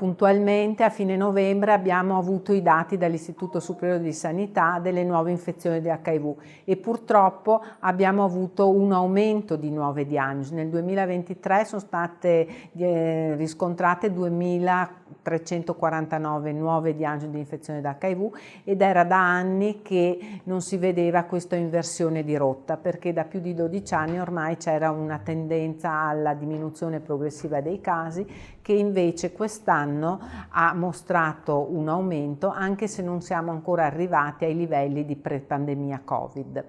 puntualmente a fine novembre abbiamo avuto i dati dall'Istituto Superiore di Sanità delle nuove infezioni di HIV e purtroppo abbiamo avuto un aumento di nuove diagnosi. Nel 2023 sono state riscontrate 2349 nuove diagnosi di infezione da HIV ed era da anni che non si vedeva questa inversione di rotta, perché da più di 12 anni ormai c'era una tendenza alla diminuzione progressiva dei casi, che invece quest'anno ha mostrato un aumento, anche se non siamo ancora arrivati ai livelli di pre-pandemia Covid.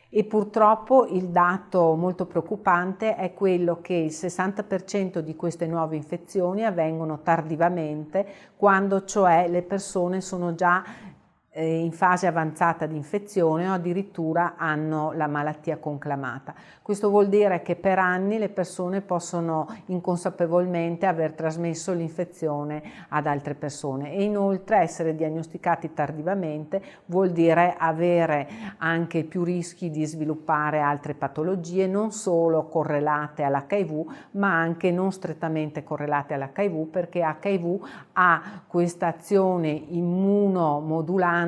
E purtroppo il dato molto preoccupante è quello che il 60% di queste nuove infezioni avvengono tardivamente, quando cioè le persone sono già in fase avanzata di infezione o addirittura hanno la malattia conclamata. Questo vuol dire che per anni le persone possono inconsapevolmente aver trasmesso l'infezione ad altre persone e inoltre essere diagnosticati tardivamente vuol dire avere anche più rischi di sviluppare altre patologie non solo correlate all'HIV ma anche non strettamente correlate all'HIV, perché HIV ha questa azione immunomodulante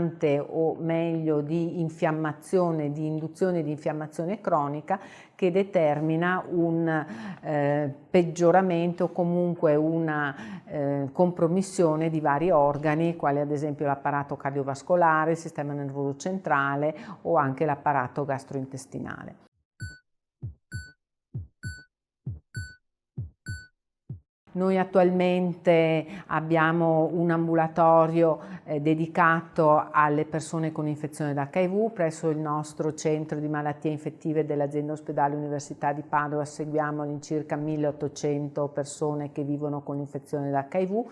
o meglio di infiammazione, di induzione di infiammazione cronica che determina un peggioramento o comunque una compromissione di vari organi, quali ad esempio l'apparato cardiovascolare, il sistema nervoso centrale o anche l'apparato gastrointestinale. Noi attualmente abbiamo un ambulatorio dedicato alle persone con infezione da HIV presso il nostro centro di malattie infettive dell'azienda ospedale Università di Padova. Seguiamo all'incirca 1800 persone che vivono con infezione da HIV.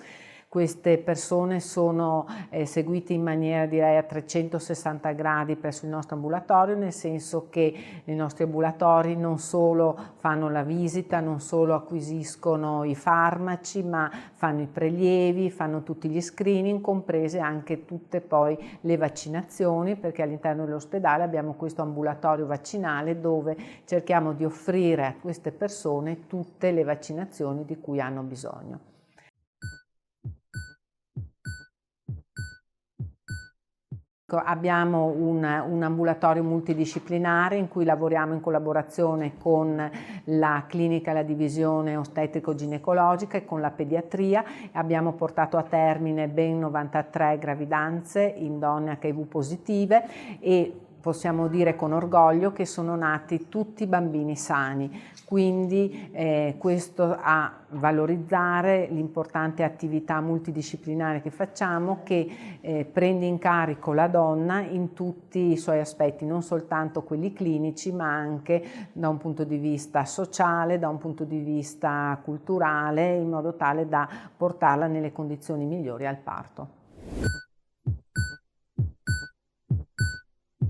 Queste persone sono seguite in maniera direi a 360 gradi presso il nostro ambulatorio, nel senso che i nostri ambulatori non solo fanno la visita, non solo acquisiscono i farmaci, ma fanno i prelievi, fanno tutti gli screening, comprese anche tutte poi le vaccinazioni, perché all'interno dell'ospedale abbiamo questo ambulatorio vaccinale dove cerchiamo di offrire a queste persone tutte le vaccinazioni di cui hanno bisogno. Abbiamo un ambulatorio multidisciplinare in cui lavoriamo in collaborazione con la clinica, la divisione ostetrico-ginecologica e con la pediatria. Abbiamo portato a termine ben 93 gravidanze in donne HIV positive e possiamo dire con orgoglio che sono nati tutti bambini sani, quindi questo a valorizzare l'importante attività multidisciplinare che facciamo, che prende in carico la donna in tutti i suoi aspetti, non soltanto quelli clinici ma anche da un punto di vista sociale, da un punto di vista culturale, in modo tale da portarla nelle condizioni migliori al parto.